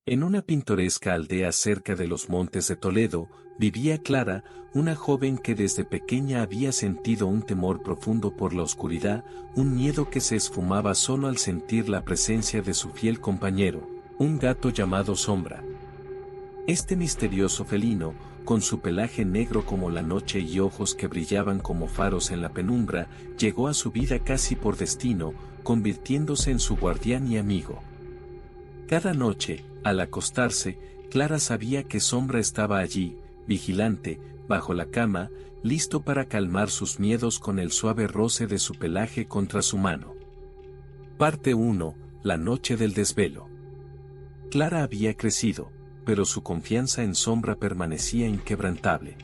En una pintoresca aldea cerca de los montes de Toledo, vivía Clara, una joven que desde pequeña había sentido un temor profundo por la oscuridad, un miedo que se esfumaba solo al sentir la presencia de su fiel compañero, un gato llamado Sombra. Este misterioso felino, con su pelaje negro como la noche y ojos que brillaban como faros en la penumbra, llegó a su vida casi por destino, convirtiéndose en su guardián y amigo. Cada noche, al acostarse, Clara sabía que Sombra estaba allí, vigilante, bajo la cama, listo para calmar sus miedos con el suave roce de su pelaje contra su mano. Parte 1. La noche del desvelo. Clara había crecido, pero su confianza en Sombra permanecía inquebrantable.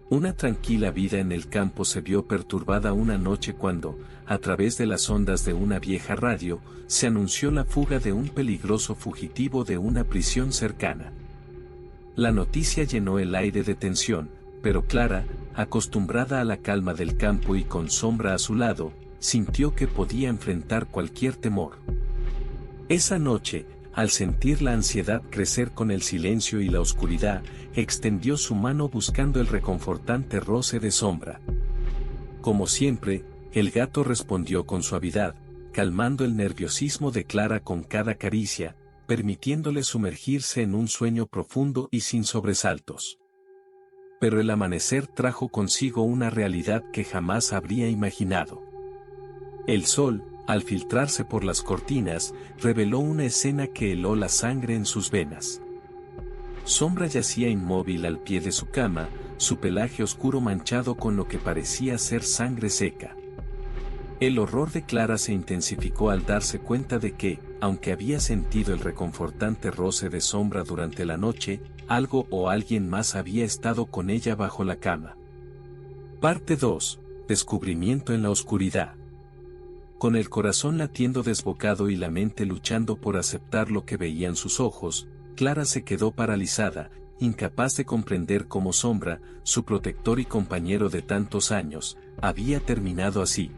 Una tranquila vida en el campo se vio perturbada una noche cuando, a través de las ondas de una vieja radio, se anunció la fuga de un peligroso fugitivo de una prisión cercana. La noticia llenó el aire de tensión, pero Clara, acostumbrada a la calma del campo y con Sombra a su lado, sintió que podía enfrentar cualquier temor. Esa noche, al sentir la ansiedad crecer con el silencio y la oscuridad, extendió su mano buscando el reconfortante roce de Sombra. Como siempre, el gato respondió con suavidad, calmando el nerviosismo de Clara con cada caricia, permitiéndole sumergirse en un sueño profundo y sin sobresaltos. Pero el amanecer trajo consigo una realidad que jamás habría imaginado. El sol, al filtrarse por las cortinas, reveló una escena que heló la sangre en sus venas. Sombra yacía inmóvil al pie de su cama, su pelaje oscuro manchado con lo que parecía ser sangre seca. El horror de Clara se intensificó al darse cuenta de que, aunque había sentido el reconfortante roce de Sombra durante la noche, algo o alguien más había estado con ella bajo la cama. Parte 2. Descubrimiento en la oscuridad. Con el corazón latiendo desbocado y la mente luchando por aceptar lo que veían sus ojos, Clara se quedó paralizada, incapaz de comprender cómo Sombra, su protector y compañero de tantos años, había terminado así.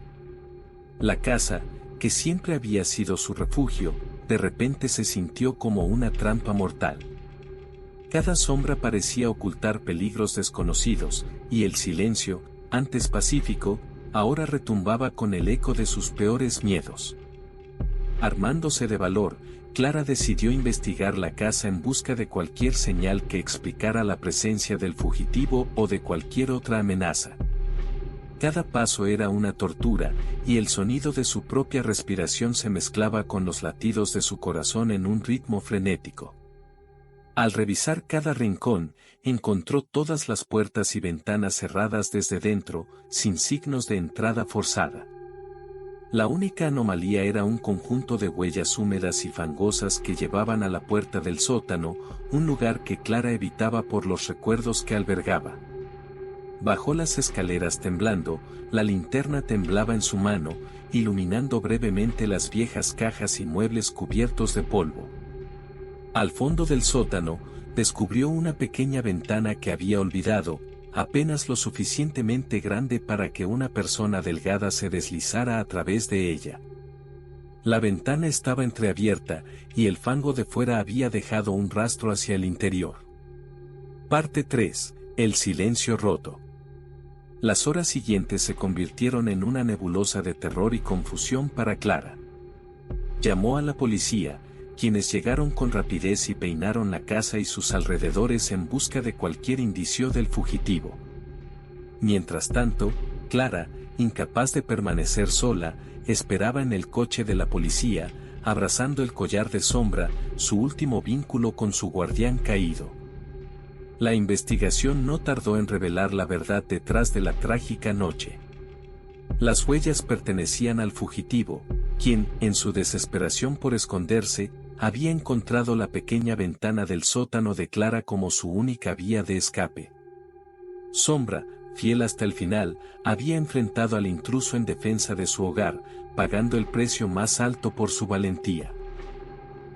La casa, que siempre había sido su refugio, de repente se sintió como una trampa mortal. Cada sombra parecía ocultar peligros desconocidos, y el silencio, antes pacífico, ahora retumbaba con el eco de sus peores miedos. Armándose de valor, Clara decidió investigar la casa en busca de cualquier señal que explicara la presencia del fugitivo o de cualquier otra amenaza. Cada paso era una tortura, y el sonido de su propia respiración se mezclaba con los latidos de su corazón en un ritmo frenético. Al revisar cada rincón, encontró todas las puertas y ventanas cerradas desde dentro, sin signos de entrada forzada. La única anomalía era un conjunto de huellas húmedas y fangosas que llevaban a la puerta del sótano, un lugar que Clara evitaba por los recuerdos que albergaba. Bajó las escaleras temblando, la linterna temblaba en su mano, iluminando brevemente las viejas cajas y muebles cubiertos de polvo. Al fondo del sótano, descubrió una pequeña ventana que había olvidado, apenas lo suficientemente grande para que una persona delgada se deslizara a través de ella. La ventana estaba entreabierta, y el fango de fuera había dejado un rastro hacia el interior. Parte 3. El silencio roto. Las horas siguientes se convirtieron en una nebulosa de terror y confusión para Clara. Llamó a la policía, quienes llegaron con rapidez y peinaron la casa y sus alrededores en busca de cualquier indicio del fugitivo. Mientras tanto, Clara, incapaz de permanecer sola, esperaba en el coche de la policía, abrazando el collar de Sombra, su último vínculo con su guardián caído. La investigación no tardó en revelar la verdad detrás de la trágica noche. Las huellas pertenecían al fugitivo, quien, en su desesperación por esconderse, había encontrado la pequeña ventana del sótano de Clara como su única vía de escape. Sombra, fiel hasta el final, había enfrentado al intruso en defensa de su hogar, pagando el precio más alto por su valentía.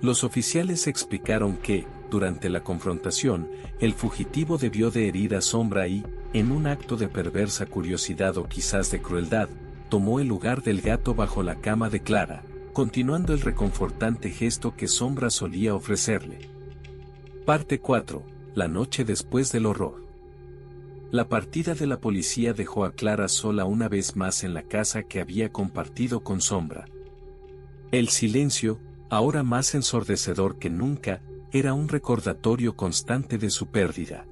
Los oficiales explicaron que, durante la confrontación, el fugitivo debió de herir a Sombra y, en un acto de perversa curiosidad o quizás de crueldad, tomó el lugar del gato bajo la cama de Clara, continuando el reconfortante gesto que Sombra solía ofrecerle. Parte 4. La noche después del horror. La partida de la policía dejó a Clara sola una vez más en la casa que había compartido con Sombra. El silencio, ahora más ensordecedor que nunca, era un recordatorio constante de su pérdida.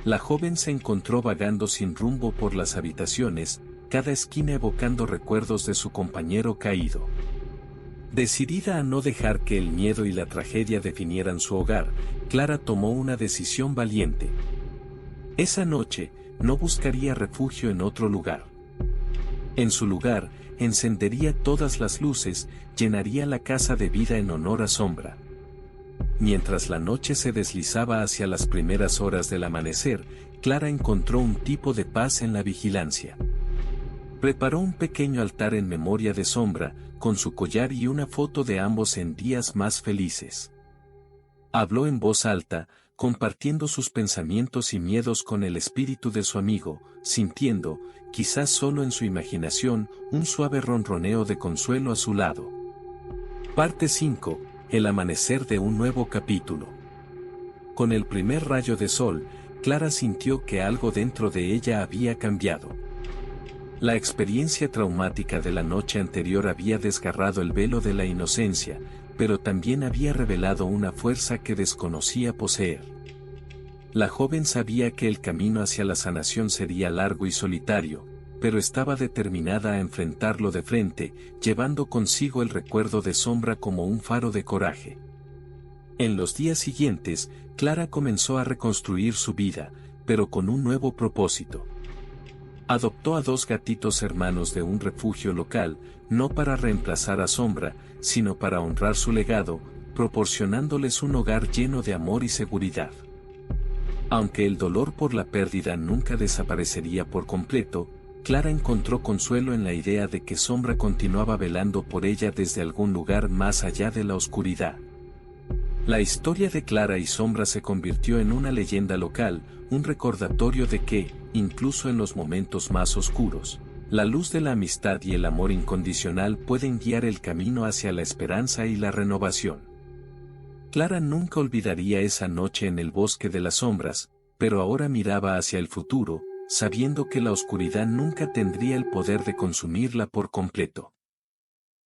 La joven se encontró vagando sin rumbo por las habitaciones, cada esquina evocando recuerdos de su compañero caído. Decidida a no dejar que el miedo y la tragedia definieran su hogar, Clara tomó una decisión valiente. Esa noche, no buscaría refugio en otro lugar. En su lugar, encendería todas las luces, llenaría la casa de vida en honor a Sombra. Mientras la noche se deslizaba hacia las primeras horas del amanecer, Clara encontró un tipo de paz en la vigilancia. Preparó un pequeño altar en memoria de Sombra, con su collar y una foto de ambos en días más felices. Habló en voz alta, compartiendo sus pensamientos y miedos con el espíritu de su amigo, sintiendo, quizás solo en su imaginación, un suave ronroneo de consuelo a su lado. Parte 5. El amanecer de un nuevo capítulo. Con el primer rayo de sol, Clara sintió que algo dentro de ella había cambiado. La experiencia traumática de la noche anterior había desgarrado el velo de la inocencia, pero también había revelado una fuerza que desconocía poseer. La joven sabía que el camino hacia la sanación sería largo y solitario, pero estaba determinada a enfrentarlo de frente, llevando consigo el recuerdo de Sombra como un faro de coraje. En los días siguientes, Clara comenzó a reconstruir su vida, pero con un nuevo propósito. Adoptó a 2 gatitos hermanos de un refugio local, no para reemplazar a Sombra, sino para honrar su legado, proporcionándoles un hogar lleno de amor y seguridad. Aunque el dolor por la pérdida nunca desaparecería por completo, Clara encontró consuelo en la idea de que Sombra continuaba velando por ella desde algún lugar más allá de la oscuridad. La historia de Clara y Sombra se convirtió en una leyenda local, un recordatorio de que, incluso en los momentos más oscuros, la luz de la amistad y el amor incondicional pueden guiar el camino hacia la esperanza y la renovación. Clara nunca olvidaría esa noche en el bosque de las sombras, pero ahora miraba hacia el futuro, sabiendo que la oscuridad nunca tendría el poder de consumirla por completo.